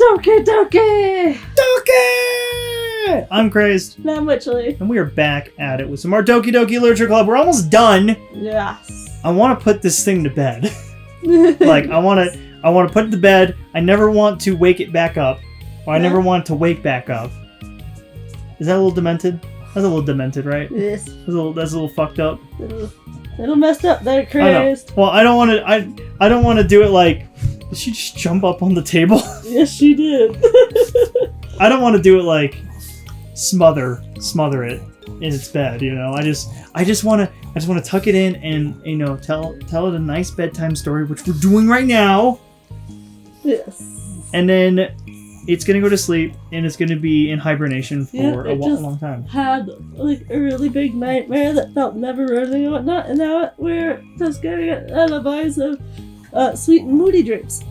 Doki Doki! Doki! I'm Crazed. Not muchly. And we are back at it with some more Doki Doki Literature Club. We're almost done. Yes. I want to put this thing to bed. Like, I want to put it to bed. I never want to wake it back up. Or I never want it to wake back up. Is that a little demented? That's a little demented, right? Yes. That's a little fucked up. Little messed up there, Crazed. Well, I don't want to do it like... Did she just jump up on the table? Yes, she did. I don't want to do it like smother it in its bed, you know. I just want to tuck it in and, you know, tell it a nice bedtime story, which we're doing right now. Yes. And then it's gonna go to sleep and it's gonna be in hibernation for a long time. Had like a really big nightmare that felt never ending and whatnot, and now we're just getting alibis of sweet and moody dreams.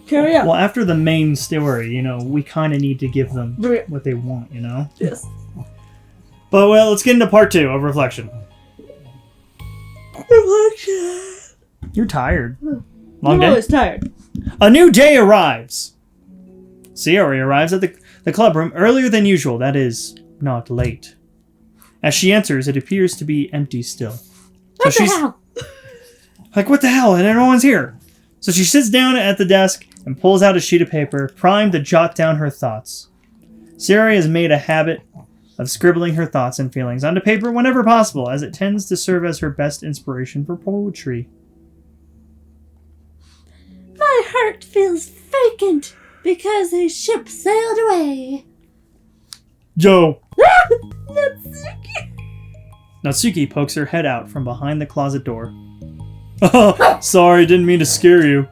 Carry on. Well, after the main story, you know, we kind of need to give them what they want, you know? Yes. But, well, let's get into part 2 of Reflection. Reflection. You're tired. Long I'm day? always tired. A new day arrives. Yuri arrives at the clubroom earlier than usual. That is, not late. As she enters, it appears to be empty still. What the hell? Like, what the hell? And everyone's here. So she sits down at the desk and pulls out a sheet of paper, primed to jot down her thoughts. Yuri has made a habit of scribbling her thoughts and feelings onto paper whenever possible, as it tends to serve as her best inspiration for poetry. My heart feels vacant because a ship sailed away. Yo! Natsuki! Natsuki pokes her head out from behind the closet door. Oh, sorry, didn't mean to scare you.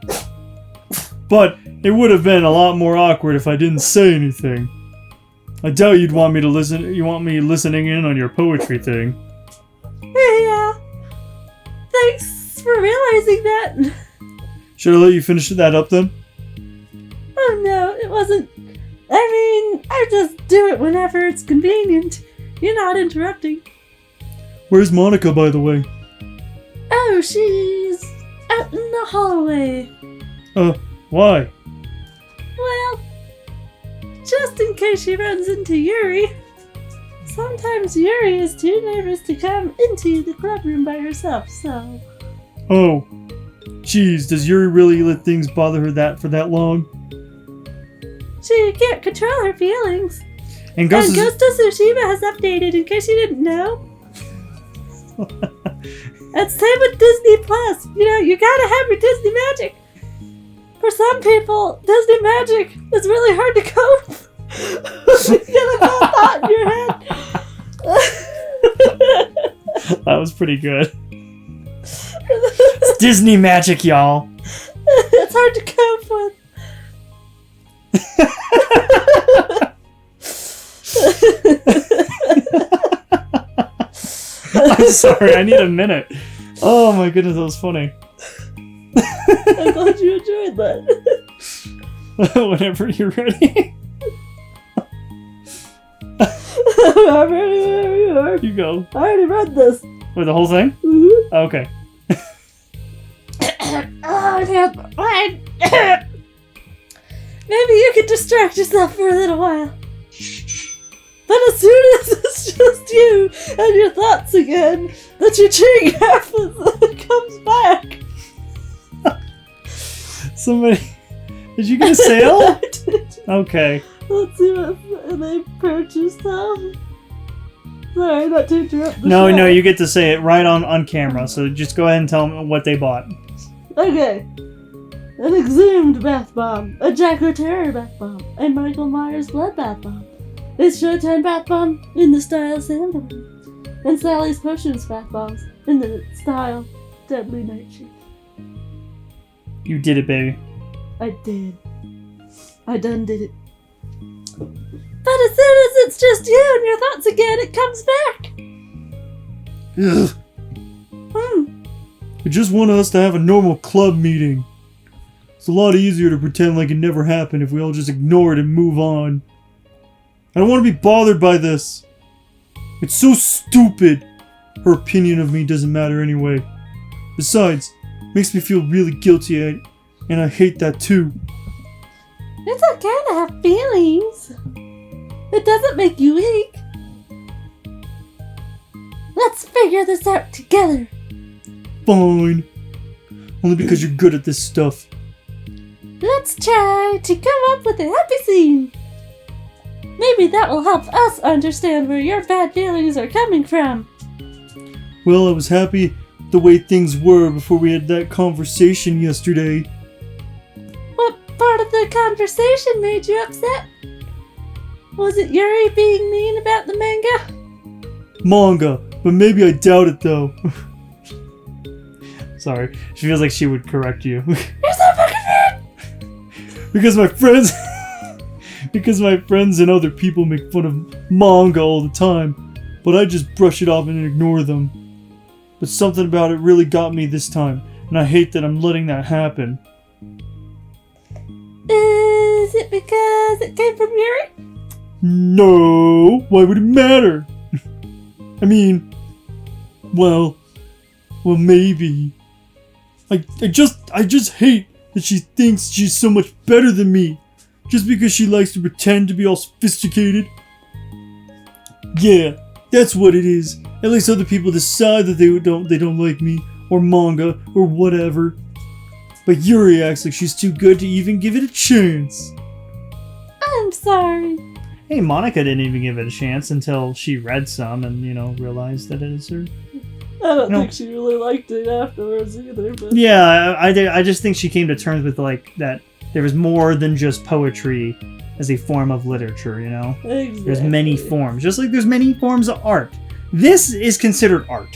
But it would have been a lot more awkward if I didn't say anything. I doubt you'd want me to listen. You want me listening in on your poetry thing. Yeah. Thanks for realizing that. Should I let you finish that up then? Oh no, it wasn't. I mean, I just do it whenever it's convenient. You're not interrupting. Where's Monika, by the way? Oh, she's out in the hallway. Why? Well, just in case she runs into Yuri. Sometimes Yuri is too nervous to come into the clubroom by herself, so... Oh. Jeez, does Yuri really let things bother her for that long? She can't control her feelings. And Ghost Tsushima has updated, in case you didn't know. And same with Disney Plus. You know, you gotta have your Disney magic. For some people, Disney magic is really hard to cope. You get a bad thought in your head. That was pretty good. It's Disney magic, y'all. It's hard to cope with. I'm sorry, I need a minute. Oh my goodness, that was funny. I'm glad you enjoyed that. Whenever you're ready. I'm ready whenever you are. You go. I already read this. Wait, the whole thing? Mm-hmm. Okay. Oh, no, fine. Maybe you could distract yourself for a little while. But as soon as it's just you and your thoughts again, that your tree comes back. Somebody... Did you get a sale? I did. Okay. Let's see what they purchased them. Sorry, not to interrupt the No, show. you get to say it right on camera, so just go ahead and tell them what they bought. Okay. An exhumed bath bomb, a Jack O'Terror bath bomb, a Michael Myers blood bath bomb, a Showtime bath bomb in the style Sandman, and Sally's Potions bath bombs in the style Deadly Nightshade. You did it, baby. I did. I done did it. But as soon as it's just you and your thoughts again, it comes back. Ugh. I just want us to have a normal club meeting. It's a lot easier to pretend like it never happened if we all just ignore it and move on. I don't want to be bothered by this. It's so stupid. Her opinion of me doesn't matter anyway. Besides, it makes me feel really guilty, and I hate that too. It's okay to have feelings. It doesn't make you weak. Let's figure this out together. Fine. Only because you're good at this stuff. Let's try to come up with a happy scene. Maybe that will help us understand where your bad feelings are coming from. Well, I was happy the way things were before we had that conversation yesterday. What part of the conversation made you upset? Was it Yuri being mean about the manga? Manga, but maybe I doubt it though. Sorry, she feels like she would correct you. You're so fucking mean! Because my friends and other people make fun of manga all the time, but I just brush it off and ignore them. But something about it really got me this time, and I hate that I'm letting that happen. Is it because it came from Yuri? No, why would it matter? I mean, well, maybe. I just hate that she thinks she's so much better than me, just because she likes to pretend to be all sophisticated. Yeah, that's what it is. At least other people decide that they don't like me, or manga, or whatever. But Yuri acts like she's too good to even give it a chance. I'm sorry. Hey, Monika didn't even give it a chance until she read some and, realized that it is her. I don't think she really liked it afterwards either. But Yeah, I just think she came to terms with, that there was more than just poetry as a form of literature, Exactly. There's many forms, just like there's many forms of art. This is considered art.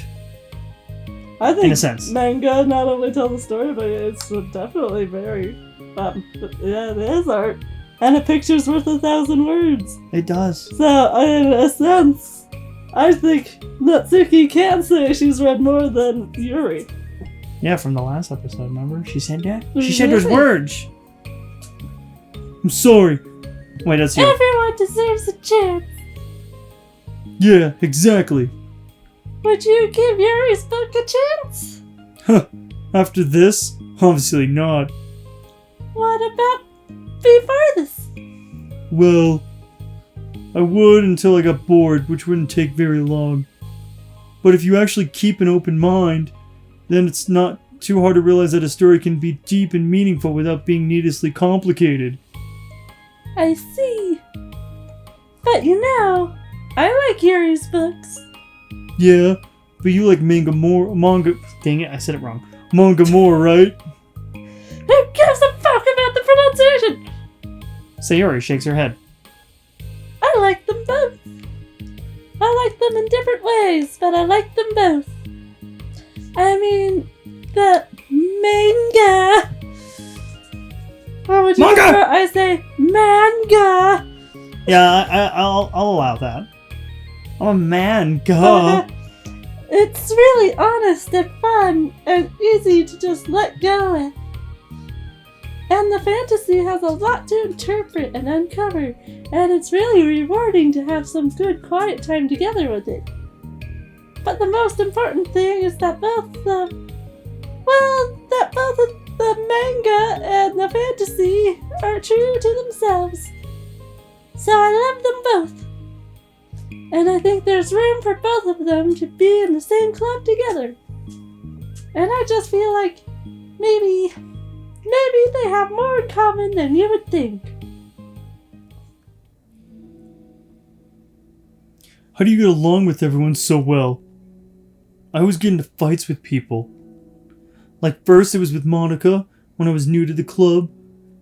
I think in a sense. Manga not only tell the story, but it's definitely very, it is art. And a picture's worth 1,000 words. It does. So, in a sense, I think Natsuki can say she's read more than Yuri. Yeah, from the last episode, remember? She said that? She said those words. I'm sorry. Wait, that's you. Everyone deserves a chance. Yeah, exactly. Would you give Yuri's book a chance? Huh. After this? Obviously not. What about before this? Well, I would until I got bored, which wouldn't take very long. But if you actually keep an open mind, then it's not too hard to realize that a story can be deep and meaningful without being needlessly complicated. I see. But I like Yuri's books. Yeah, but you like manga dang it, I said it wrong. Manga more, right? Who gives a fuck about the pronunciation? Sayori shakes her head. I like them both. I like them in different ways, but I like them both. I mean, the manga. Or would you Manga! prefer I say manga? Yeah, I'll allow that. I'm a manga. It's really honest and fun and easy to just let go with. And the fantasy has a lot to interpret and uncover, and it's really rewarding to have some good quiet time together with it. But the most important thing is that both the manga and the fantasy are true to themselves. So I love them both. And I think there's room for both of them to be in the same club together. And I just feel like maybe they have more in common than you would think. How do you get along with everyone so well? I always get into fights with people. Like first it was with Monika when I was new to the club,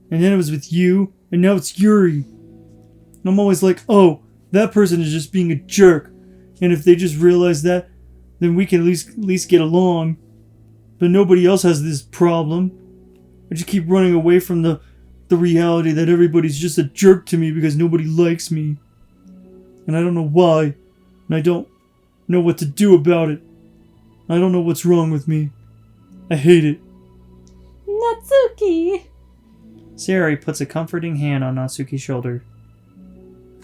and then it was with you, and now it's Yuri. And I'm always like, oh, that person is just being a jerk, and if they just realize that, then we can at least get along. But nobody else has this problem. I just keep running away from the reality that everybody's just a jerk to me because nobody likes me. And I don't know why, and I don't know what to do about it. I don't know what's wrong with me. I hate it. Natsuki! Sayori puts a comforting hand on Natsuki's shoulder.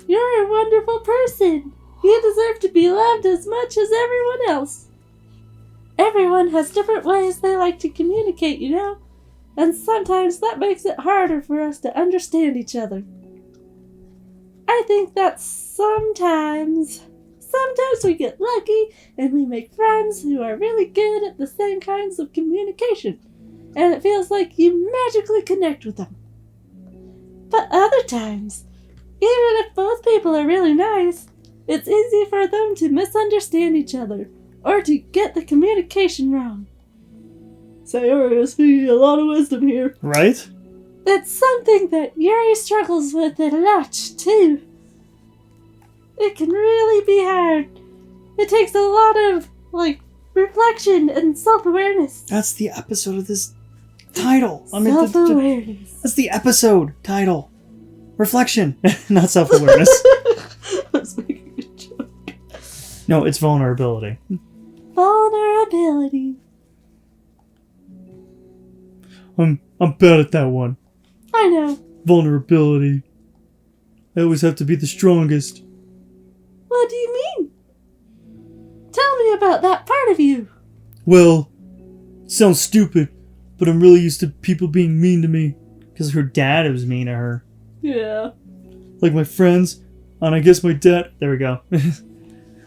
You're a wonderful person. You deserve to be loved as much as everyone else. Everyone has different ways they like to communicate, and sometimes that makes it harder for us to understand each other. I think that sometimes we get lucky and we make friends who are really good at the same kinds of communication, and it feels like you magically connect with them. But other times, even if both people are really nice, it's easy for them to misunderstand each other or to get the communication wrong. Sayori is speaking a lot of wisdom here. Right? That's something that Yuri struggles with a lot, too. It can really be hard. It takes a lot of, reflection and self-awareness. That's the episode of this title. Self-awareness. That's the episode title. Reflection. Not self-awareness. I was making a joke. No, it's vulnerability. Vulnerability. I'm bad at that one. I know. Vulnerability. I always have to be the strongest. What do you mean? Tell me about that part of you. Well, it sounds stupid, but I'm really used to people being mean to me. Because her dad was mean to her. Yeah. Like my friends, and I guess my dad. There we go.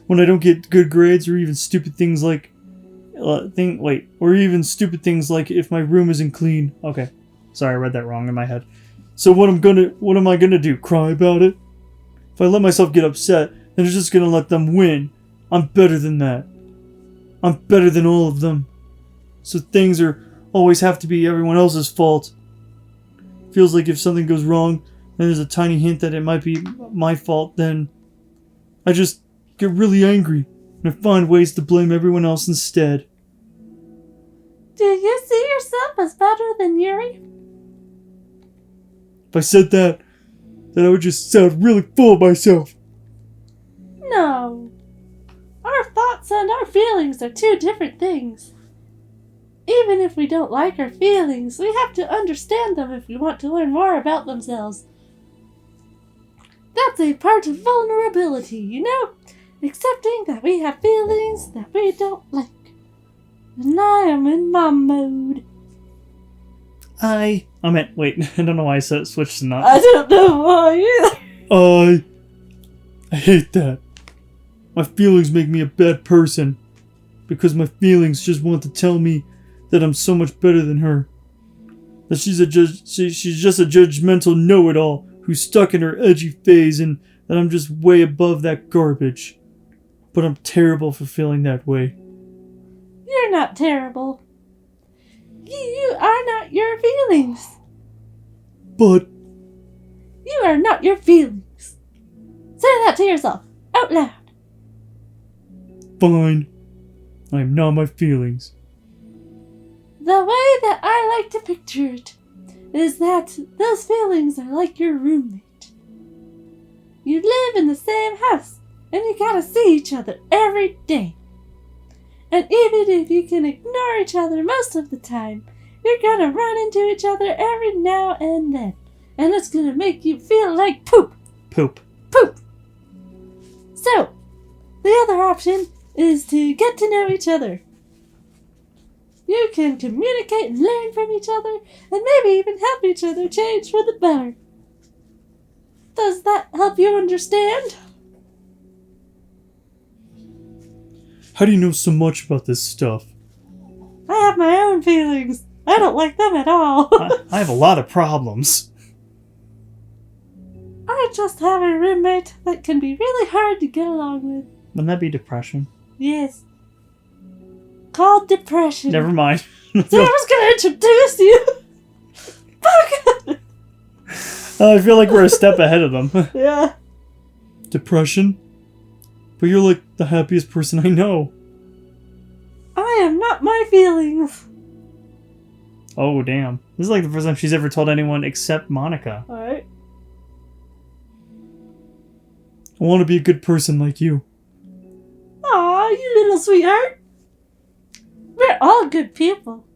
When I don't get good grades, or even stupid things like, or even stupid things like if my room isn't clean. Okay, sorry, I read that wrong in my head. So what am I gonna do? Cry about it? If I let myself get upset, then it's just gonna let them win. I'm better than that. I'm better than all of them. So things always have to be everyone else's fault. Feels like if something goes wrong, and there's a tiny hint that it might be my fault, then I just get really angry, and I find ways to blame everyone else instead. Do you see yourself as better than Yuri? If I said that, then I would just sound really full of myself. No. Our thoughts and our feelings are two different things. Even if we don't like our feelings, we have to understand them if we want to learn more about themselves. That's a part of vulnerability, you know? Accepting that we have feelings that we don't like. And I am in mom mode. I don't know why I switched to not. I don't know why either. I hate that. My feelings make me a bad person. Because my feelings just want to tell me that I'm so much better than her. That she's just a judgmental know-it-all who's stuck in her edgy phase, and that I'm just way above that garbage. But I'm terrible for feeling that way. You're not terrible. You are not your feelings. But You are not your feelings. Say that to yourself, out loud. fine. I am not my feelings. The way that I like to picture it is that those feelings are like your roommate. You live in the same house, and you gotta see each other every day. And even if you can ignore each other most of the time, you're gonna run into each other every now and then. And it's gonna make you feel like poop. Poop. Poop! So, the other option is to get to know each other. You can communicate and learn from each other, and maybe even help each other change for the better. Does that help you understand? How do you know so much about this stuff? I have my own feelings. I don't like them at all. I have a lot of problems. I just have a roommate that can be really hard to get along with. Wouldn't that be depression? Yes. Called depression. Never mind. So I was gonna introduce you. Fuck. I feel like we're a step ahead of them. Yeah. Depression? But you're like the happiest person I know. I am not my feelings. Oh, damn. This is like the first time she's ever told anyone except Monika. Alright. I want to be a good person like you. Aw, you little sweetheart. We're all good people.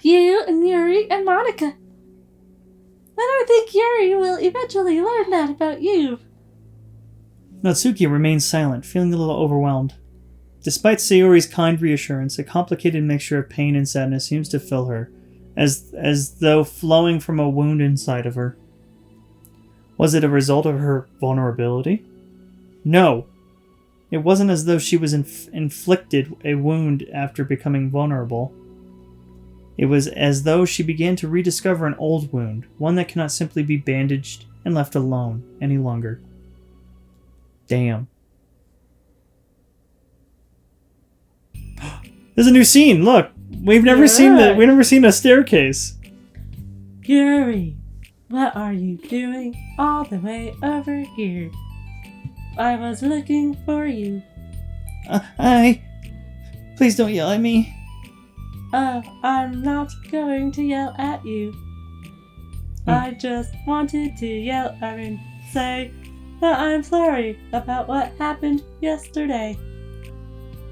You and Yuri and Monika. And I think Yuri will eventually learn that about you. Natsuki remains silent, feeling a little overwhelmed. Despite Sayori's kind reassurance, a complicated mixture of pain and sadness seems to fill her, as though flowing from a wound inside of her. Was it a result of her vulnerability? No. It wasn't as though she was inflicted a wound after becoming vulnerable. It was as though she began to rediscover an old wound, one that cannot simply be bandaged and left alone any longer. Damn. There's a new scene. Look, we've never seen a staircase. Yuri, what are you doing all the way over here? I was looking for you. Please don't yell at me. Oh, I'm not going to yell at you. I just wanted to yell and say that I'm sorry about what happened yesterday.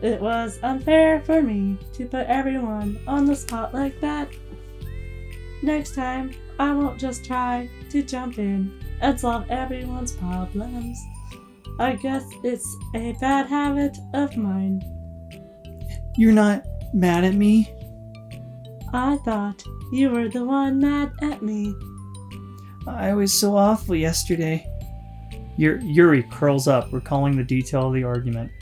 It was unfair for me to put everyone on the spot like that. Next time, I won't just try to jump in and solve everyone's problems. I guess it's a bad habit of mine. You're not mad at me? I thought you were the one mad at me. I was so awful yesterday. Yuri curls up, recalling the detail of the argument.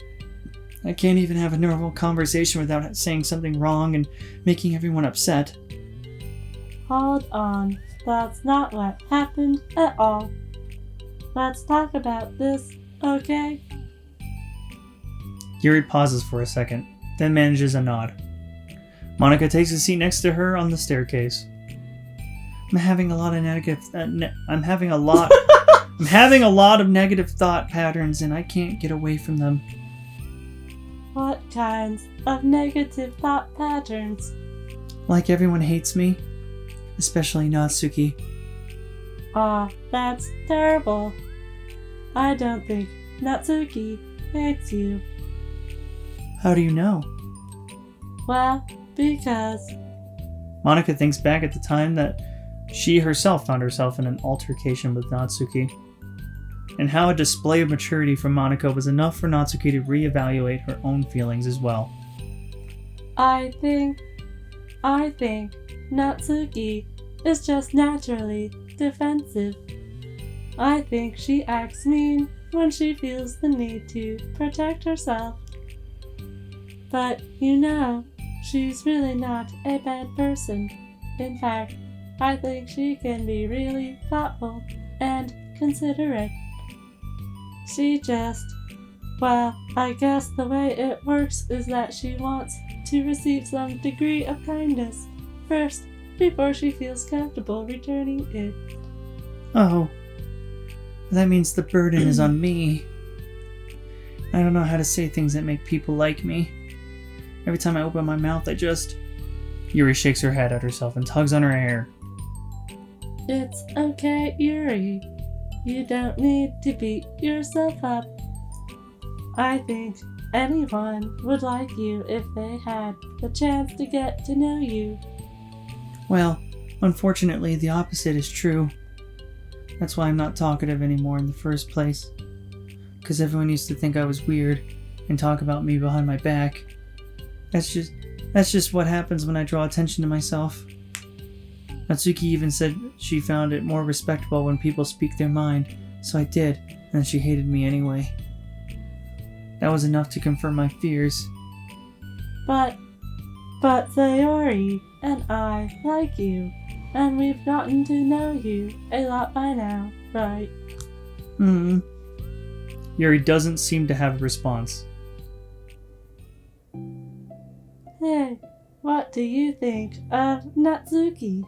I can't even have a normal conversation without saying something wrong and making everyone upset. Hold on, that's not what happened at all. Let's talk about this, okay? Yuri pauses for a second, then manages a nod. Monika takes a seat next to her on the staircase. I'm having a lot of negative thought patterns, and I can't get away from them. What kinds of negative thought patterns? Like everyone hates me, especially Natsuki. Aw, that's terrible. I don't think Natsuki hates you. How do you know? Well, because... Monika thinks back at the time that she herself found herself in an altercation with Natsuki, and how a display of maturity from Monika was enough for Natsuki to reevaluate her own feelings as well. I think Natsuki is just naturally defensive. I think she acts mean when she feels the need to protect herself. But you know, she's really not a bad person. In fact, I think she can be really thoughtful and considerate. She just, well, I guess the way it works is that she wants to receive some degree of kindness first before she feels comfortable returning it. Oh, that means the burden is on me. I don't know how to say things that make people like me. Every time I open my mouth, I just... Yuri shakes her head at herself and tugs on her hair. It's okay, Yuri. You don't need to beat yourself up. I think anyone would like you if they had the chance to get to know you. Well, unfortunately, the opposite is true. That's why I'm not talkative anymore in the first place. Because everyone used to think I was weird and talk about me behind my back. That's just what happens when I draw attention to myself. Natsuki even said she found it more respectable when people speak their mind, so I did, and then she hated me anyway. That was enough to confirm my fears. But Sayori and I like you, and we've gotten to know you a lot by now, right? Yuri doesn't seem to have a response. Hey, what do you think of Natsuki?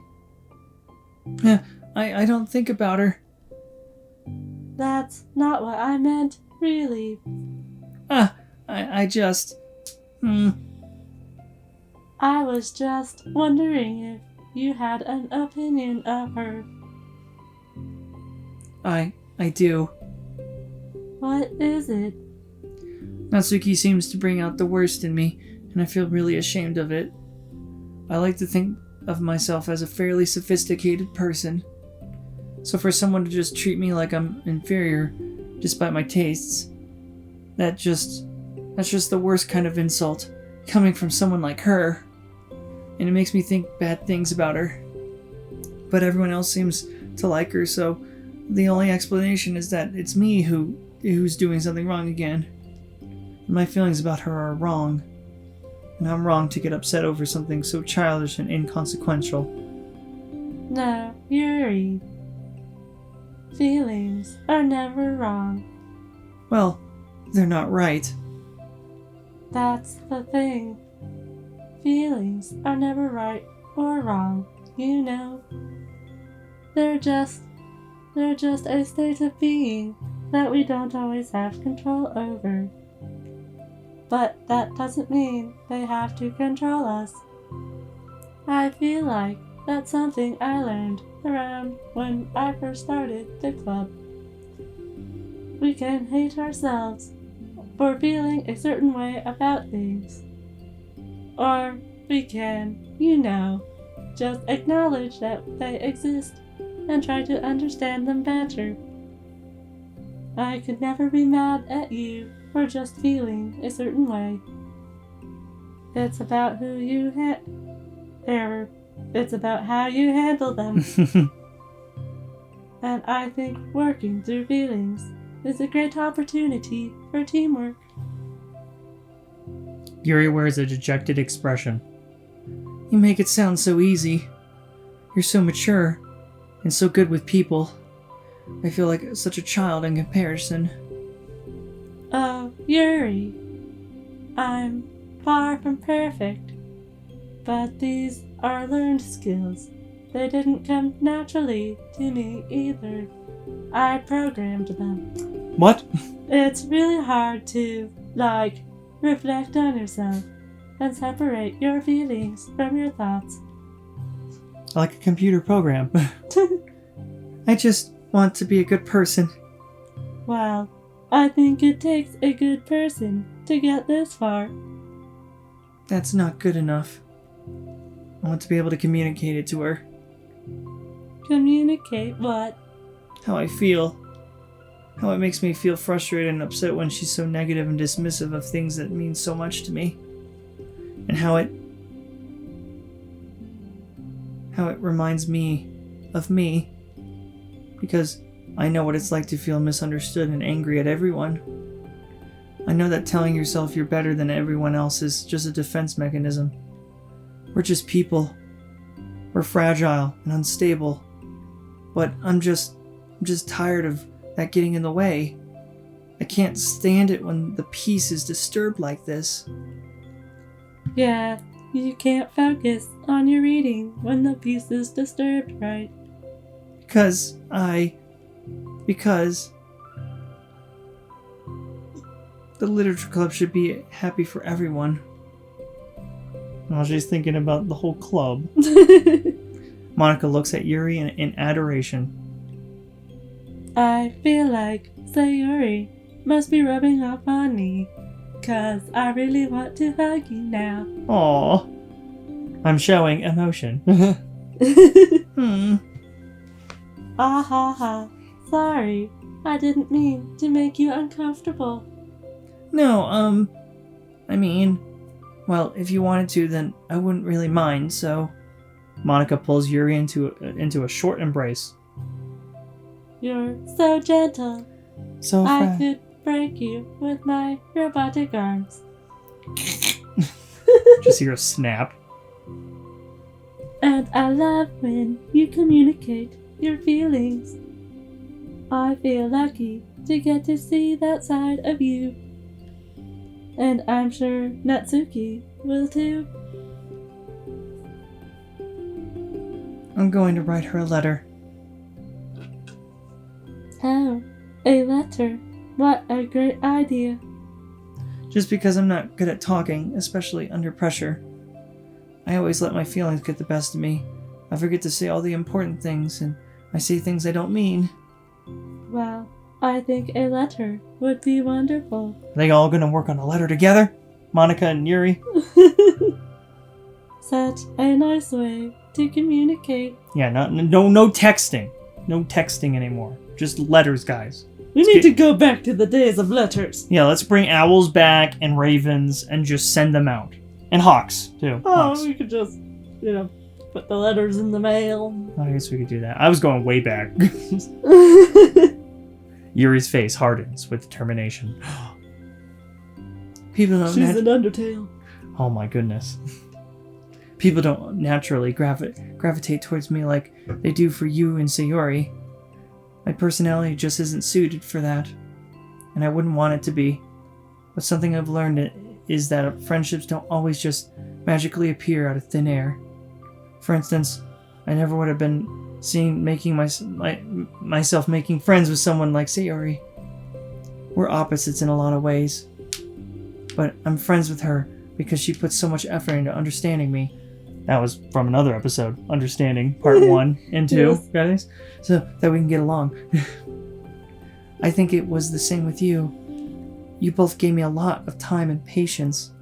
I don't think about her. That's not what I meant, really. I just... I was just wondering if you had an opinion of her. I do. What is it? Natsuki seems to bring out the worst in me, and I feel really ashamed of it. I like to think of myself as a fairly sophisticated person. So for someone to just treat me like I'm inferior, despite my tastes, that's just the worst kind of insult, coming from someone like her. and it makes me think bad things about her. But everyone else seems to like her, so the only explanation is that it's me who's doing something wrong again. My feelings about her are wrong, and I'm wrong to get upset over something so childish and inconsequential. No, Yuri. Feelings are never wrong. Well, they're not right. That's the thing. Feelings are never right or wrong, you know. They're just a state of being that we don't always have control over. But that doesn't mean they have to control us. I feel like that's something I learned around when I first started the club. We can hate ourselves for feeling a certain way about things. Or we can, just acknowledge that they exist and try to understand them better. I could never be mad at you for just feeling a certain way. It's about it's about how you handle them. And I think working through feelings is a great opportunity for teamwork. Yuri wears a dejected expression. You make it sound so easy. You're so mature and so good with people. I feel like such a child in comparison. Oh, Yuri. I'm far from perfect. But these are learned skills. They didn't come naturally to me either. I programmed them. What? It's really hard to, reflect on yourself and separate your feelings from your thoughts. Like a computer program. I just want to be a good person. Well, I think it takes a good person to get this far. That's not good enough. I want to be able to communicate it to her. Communicate what? How I feel. How it makes me feel frustrated and upset when she's so negative and dismissive of things that mean so much to me. And how it reminds me of me. Because I know what it's like to feel misunderstood and angry at everyone. I know that telling yourself you're better than everyone else is just a defense mechanism. We're just people. We're fragile and unstable. But I'm just tired of that getting in the way. I can't stand it when the peace is disturbed like this. Yeah, you can't focus on your reading when the peace is disturbed, right? Because the literature club should be happy for everyone. Well, she's thinking about the whole club. Monika looks at Yuri in adoration. I feel like Sayuri must be rubbing off on me, 'cause I really want to hug you now. Aww. I'm showing emotion. Ah ha ha. Sorry, I didn't mean to make you uncomfortable. No, well, if you wanted to, then I wouldn't really mind, so... Monika pulls Yuri into a short embrace. You're so gentle. So I could break you with my robotic arms. Just hear a snap. And I love when you communicate your feelings. I feel lucky to get to see that side of you. And I'm sure Natsuki will too. I'm going to write her a letter. Oh, a letter. What a great idea. Just because I'm not good at talking, especially under pressure. I always let my feelings get the best of me. I forget to say all the important things, and I say things I don't mean. Well, I think a letter would be wonderful. Are they all gonna work on a letter together? Monika and Yuri? Such a nice way to communicate. Yeah, no texting. No texting anymore. Just letters, guys. We need to go back to the days of letters. Yeah, let's bring owls back and ravens and just send them out. And hawks, too. Oh, Hawks. we could just put the letters in the mail. I guess we could do that. I was going way back. Yuri's face hardens with determination. People don't. She's an Undertale. Oh my goodness. People don't naturally gravitate towards me like they do for you and Sayori. My personality just isn't suited for that, and I wouldn't want it to be. But something I've learned is that friendships don't always just magically appear out of thin air. For instance, I never would have been making myself making friends with someone like Sayori. We're opposites in a lot of ways, but I'm friends with her because she puts so much effort into understanding me. That was from another episode, Understanding, Part 1 and 2, Yes. guys. So that we can get along. I think it was the same with you. You both gave me a lot of time and patience.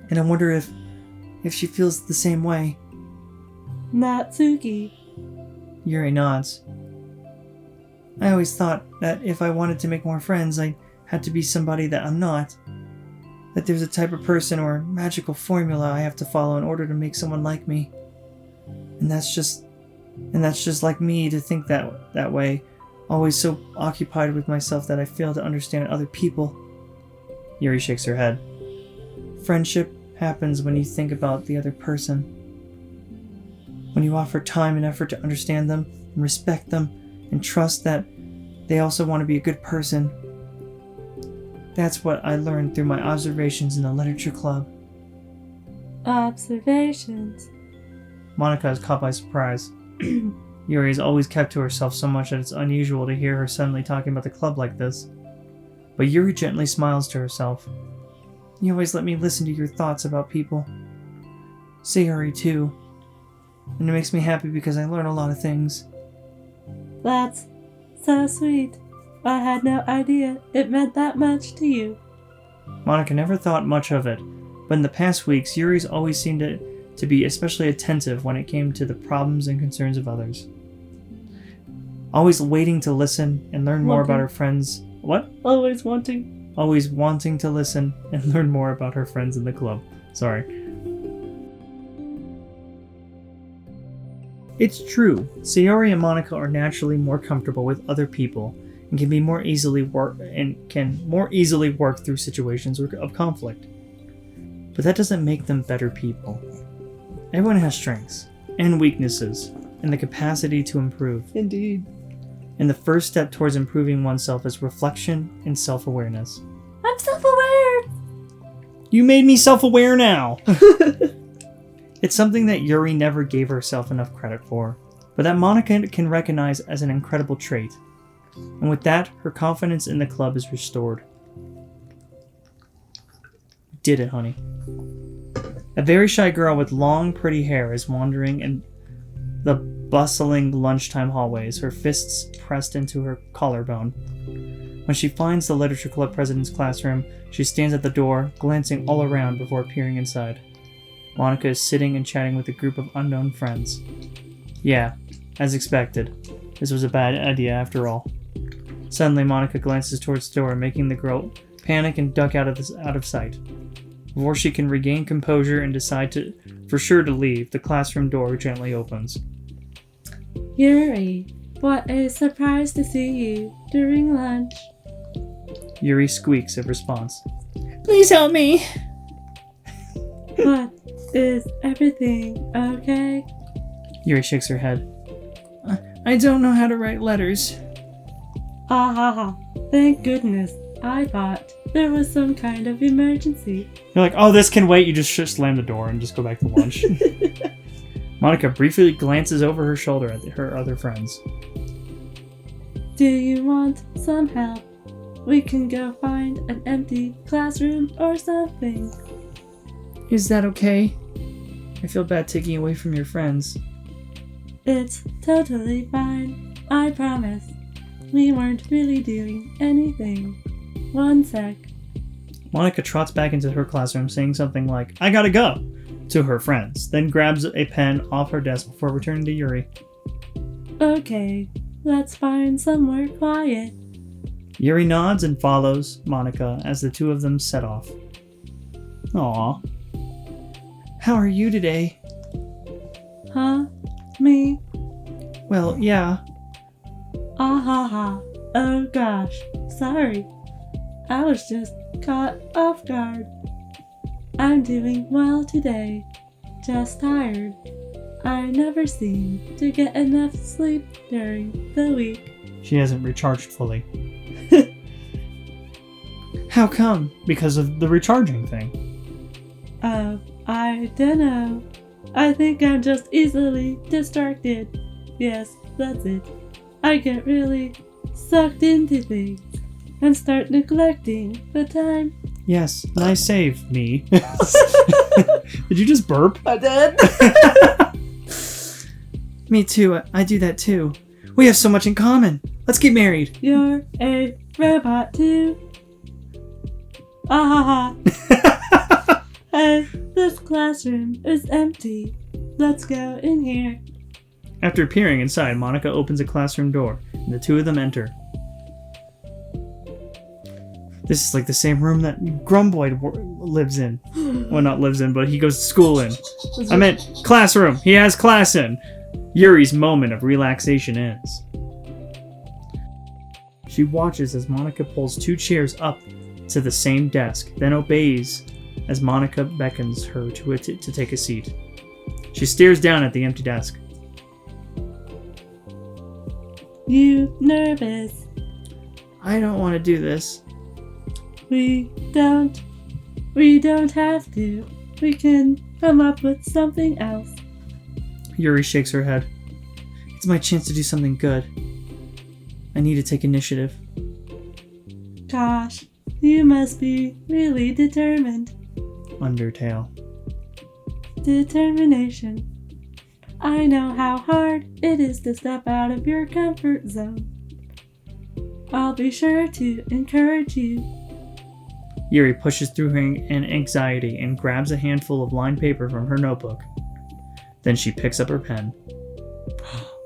And I wonder if she feels the same way. Natsuki. Yuri nods. I always thought that if I wanted to make more friends, I had to be somebody that I'm not. That there's a type of person or magical formula I have to follow in order to make someone like me. And that's just like me to think that way, always so occupied with myself that I fail to understand other people. Yuri shakes her head. Friendship happens when you think about the other person. When you offer time and effort to understand them and respect them and trust that they also want to be a good person. That's what I learned through my observations in the literature club. Observations. Monika is caught by surprise. Yuri has always kept to herself so much that it's unusual to hear her suddenly talking about the club like this. But Yuri gently smiles to herself. You always let me listen to your thoughts about people. Sayori too. And it makes me happy because I learn a lot of things. That's so sweet. I had no idea it meant that much to you. Monika never thought much of it, but in the past weeks, Yuri's always seemed to be especially attentive when it came to the problems and concerns of others. Always waiting to listen and learn more about her friends. What? Always wanting. Always wanting to listen and learn more about her friends in the club. Sorry. It's true, Sayori and Monika are naturally more comfortable with other people and can more easily work through situations of conflict. But that doesn't make them better people. Everyone has strengths and weaknesses and the capacity to improve. Indeed. And the first step towards improving oneself is reflection and self-awareness. I'm self-aware! You made me self-aware now! It's something that Yuri never gave herself enough credit for, but that Monika can recognize as an incredible trait. And with that, her confidence in the club is restored. You did it, honey. A very shy girl with long, pretty hair is wandering in the bustling lunchtime hallways, her fists pressed into her collarbone. When she finds the literature club president's classroom, she stands at the door, glancing all around before peering inside. Monika is sitting and chatting with a group of unknown friends. Yeah, as expected. This was a bad idea after all. Suddenly, Monika glances towards the door, making the girl panic and duck out of sight. Before she can regain composure and decide for sure to leave, the classroom door gently opens. Yuri, what a surprise to see you during lunch. Yuri squeaks in response. Please help me! What? Is everything okay? Yuri shakes her head. I don't know how to write letters. Ah ha ha. Thank goodness. I thought there was some kind of emergency. You're like, oh, this can wait. You just slam the door and just go back to lunch. Monika briefly glances over her shoulder at her other friends. Do you want some help? We can go find an empty classroom or something. Is that okay? I feel bad taking away from your friends. It's totally fine. I promise. We weren't really doing anything. One sec. Monika trots back into her classroom saying something like, I gotta go, to her friends, then grabs a pen off her desk before returning to Yuri. Okay, let's find somewhere quiet. Yuri nods and follows Monika as the two of them set off. Aww. How are you today? Huh? Me? Well, yeah. Ah ha ha. Oh gosh. Sorry. I was just caught off guard. I'm doing well today. Just tired. I never seem to get enough sleep during the week. She hasn't recharged fully. How come? Because of the recharging thing. I dunno. I think I'm just easily distracted. Yes, that's it. I get really sucked into things and start neglecting the time. Yes, nice save, me. Did you just burp? I did. Me too. I do that too. We have so much in common. Let's get married. You're a robot too. Ah ha ha. Hey, this classroom is empty. Let's go in here. After peering inside, Monika opens a classroom door, and the two of them enter. This is like the same room that Grumble lives in. Well, not lives in, but he goes to school in. I meant classroom. He has class in. Yuri's moment of relaxation ends. She watches as Monika pulls 2 chairs up to the same desk, then obeys as Monika beckons her to take a seat. She stares down at the empty desk. You nervous? I don't want to do this. We don't have to. We can come up with something else. Yuri shakes her head. It's my chance to do something good. I need to take initiative. Gosh, you must be really determined. Undertale. Determination. I know how hard it is to step out of your comfort zone. I'll be sure to encourage you. Yuri pushes through her anxiety and grabs a handful of lined paper from her notebook. Then she picks up her pen.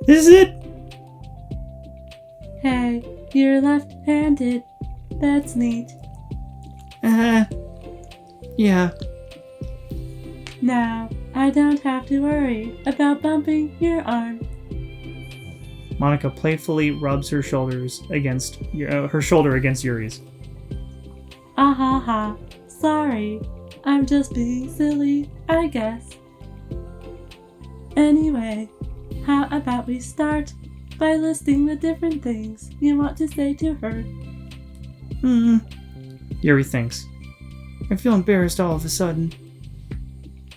This is it! Hey, you're left-handed. That's neat. Yeah. Now, I don't have to worry about bumping your arm. Monika playfully rubs her shoulder against Yuri's. Ah ha ha. Sorry. I'm just being silly, I guess. Anyway, how about we start by listing the different things you want to say to her? Yuri thinks. I feel embarrassed all of a sudden.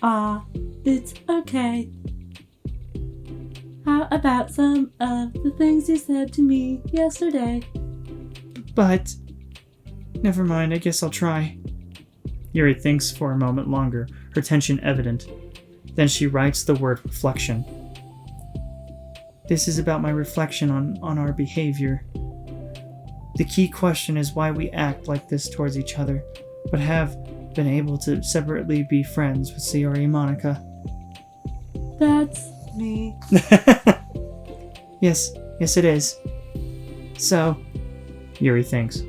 Ah, it's okay. How about some of the things you said to me yesterday? But... Never mind, I guess I'll try. Yuri thinks for a moment longer, her tension evident. Then she writes the word reflection. This is about my reflection on our behavior. The key question is why we act like this towards each other, but have been able to separately be friends with Sayori and Monika. That's me. Yes it is. So, Yuri thinks.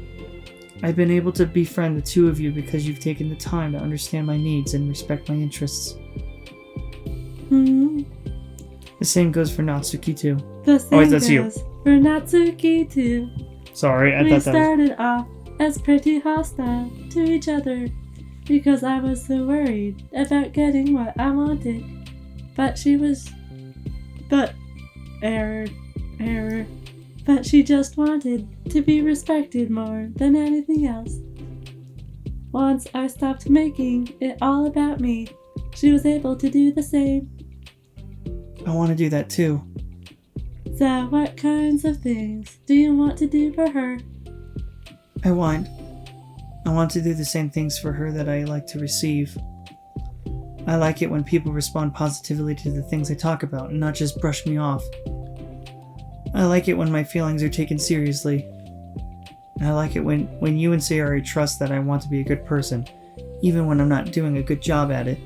I've been able to befriend the two of you because you've taken the time to understand my needs and respect my interests. The same goes for Natsuki too. The same that's you. goes for Natsuki too. Sorry, I We thought that was... started off as pretty hostile to each other because I was so worried about getting what I wanted. But she was... Error. But she just wanted to be respected more than anything else. Once I stopped making it all about me, she was able to do the same. I want to do that too. So what kinds of things do you want to do for her? I want to do the same things for her that I like to receive. I like it when people respond positively to the things I talk about and not just brush me off. I like it when my feelings are taken seriously. And I like it when you and Sayori trust that I want to be a good person, even when I'm not doing a good job at it.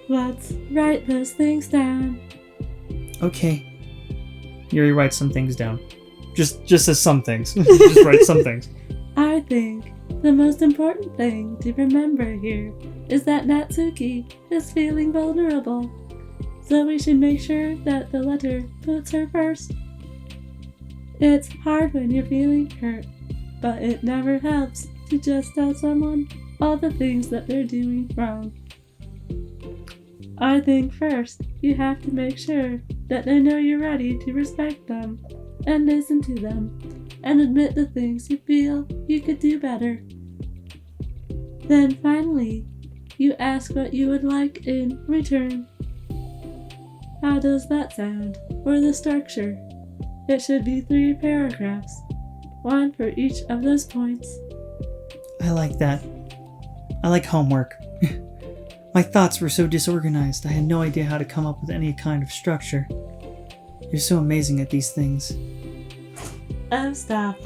Let's write those things down. Okay. Yuri writes some things down. Just as some things. Just write some things. I think the most important thing to remember here is that Natsuki is feeling vulnerable. so we should make sure that the letter puts her first. It's hard when you're feeling hurt, but it never helps to just tell someone all the things that they're doing wrong. I think first you have to make sure that they know you're ready to respect them and listen to them and admit the things you feel you could do better. Then finally, you ask what you would like in return. How does that sound for the structure? It should be 3 paragraphs, 1 for each of those points. I like that. I like homework. My thoughts were so disorganized, I had no idea how to come up with any kind of structure. You're so amazing at these things. Oh, stop.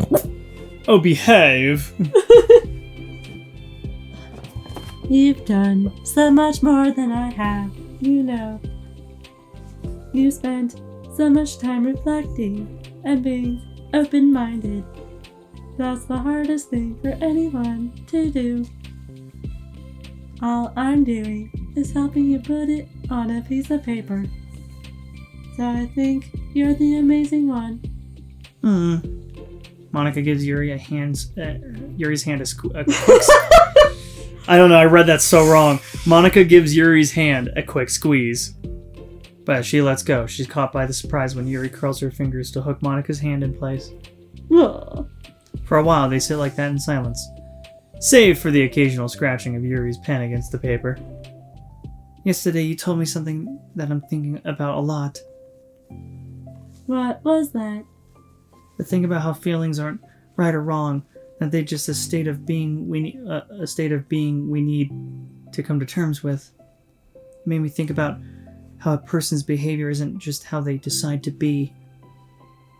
Oh, behave! You've done so much more than I have, you know. You spent so much time reflecting and being open-minded. That's the hardest thing for anyone to do. All I'm doing is helping you put it on a piece of paper. So I think you're the amazing one. Monika gives Yuri Yuri's hand a quick I don't know, I read that so wrong. Monika gives Yuri's hand a quick squeeze. But as she lets go, she's caught by the surprise when Yuri curls her fingers to hook Monika's hand in place. Aww. For a while, they sit like that in silence, save for the occasional scratching of Yuri's pen against the paper. Yesterday, you told me something that I'm thinking about a lot. What was that? The thing about how feelings aren't right or wrong, that they're just a state of being we need to come to terms with. It made me think about how a person's behavior isn't just how they decide to be.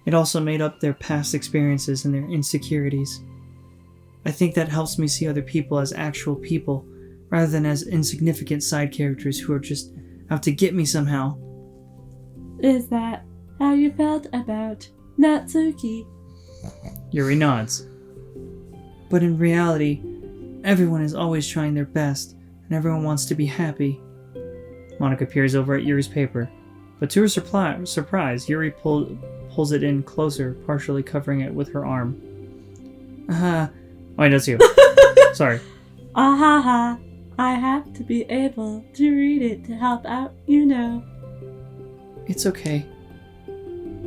It also made up their past experiences and their insecurities. I think that helps me see other people as actual people, rather than as insignificant side characters who are just out to get me somehow. Is that how you felt about Natsuki? Yuri nods. But in reality, everyone is always trying their best, and everyone wants to be happy. Monika peers over at Yuri's paper, but to her surprise, Yuri pulls it in closer, partially covering it with her arm. Oh, wait, that's you. Sorry. Ahaha. I have to be able to read it to help out, you know. It's okay.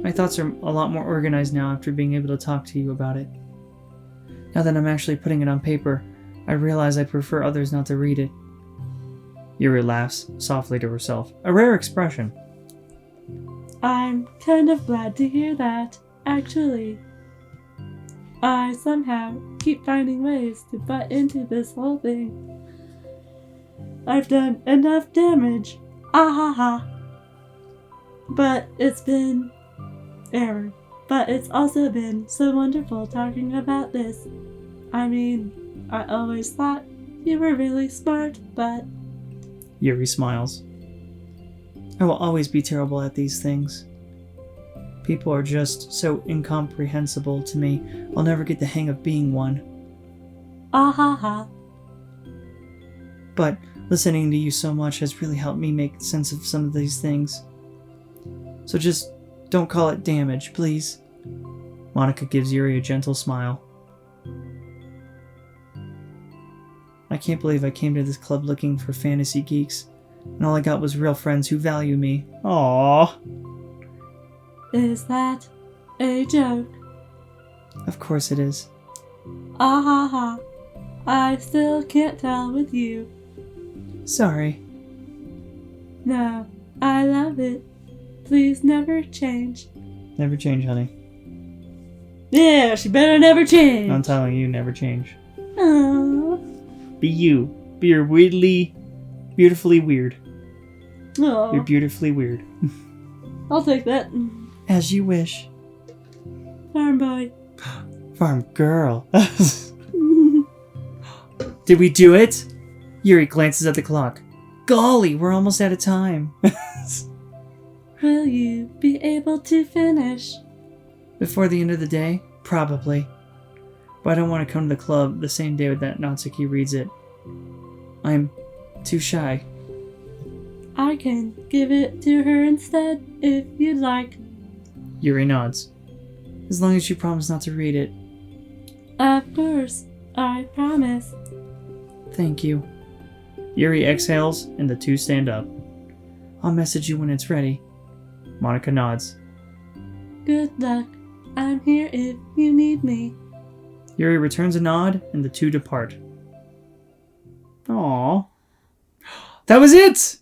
My thoughts are a lot more organized now after being able to talk to you about it. Now that I'm actually putting it on paper, I realize I prefer others not to read it. Yuri laughs softly to herself, a rare expression. I'm kind of glad to hear that, actually. I somehow keep finding ways to butt into this whole thing. I've done enough damage. Ahaha. But it's been error. But it's also been so wonderful talking about this. I mean, I always thought you were really smart, but... Yuri smiles. I will always be terrible at these things. People are just so incomprehensible to me, I'll never get the hang of being one. Ahaha. But listening to you so much has really helped me make sense of some of these things. So just don't call it damage, please. Monika gives Yuri a gentle smile. I can't believe I came to this club looking for fantasy geeks, and all I got was real friends who value me. Aww. Is that a joke? Of course it is. Ahaha. I still can't tell with you. Sorry. No, I love it. Please never change. Never change, honey. Yeah, she better never change. I'm telling you, never change. Aww. Be you. Be your beautifully weird. Aww. You're beautifully weird. I'll take that. As you wish. Farm boy. Farm girl. Did we do it? Yuri glances at the clock. Golly, we're almost out of time. Will you be able to finish? Before the end of the day? Probably. But I don't want to come to the club the same day that Natsuki reads it. I'm too shy. I can give it to her instead, if you'd like. Yuri nods. As long as you promise not to read it. Of course, I promise. Thank you. Yuri exhales, and the two stand up. I'll message you when it's ready. Monika nods. Good luck. I'm here if you need me. Yuri returns a nod, and the two depart. Aww. That was it!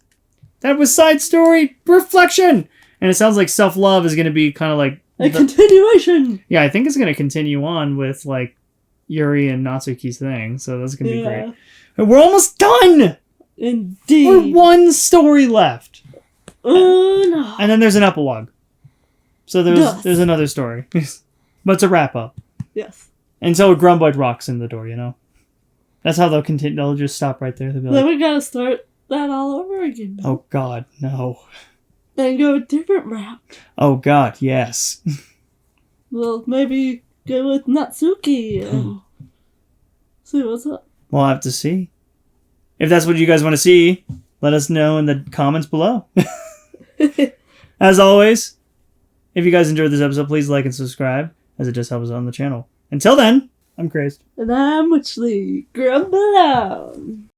That was side story reflection! And it sounds like self-love is going to be kind of like... A continuation! Yeah, I think it's going to continue on with, like, Yuri and Natsuki's thing, so that's going to be great. And we're almost done! Indeed. We're one story left. Oh, no. And then there's an epilogue. So there's another story. But it's a wrap-up. Yes. And so Grumble rocks in the door, you know? That's how they'll continue. They'll just stop right there. They'll be Then like, we gotta start that all over again. oh, God, no. And go a different route. Oh, God, yes. Well, maybe go with Natsuki and see what's up. We'll have to see. If that's what you guys want to see, let us know in the comments below. As always, if you guys enjoyed this episode, please like and subscribe, as it just helps us on the channel. Until then, I'm Crazed. And I'm Witchley. Grumble on.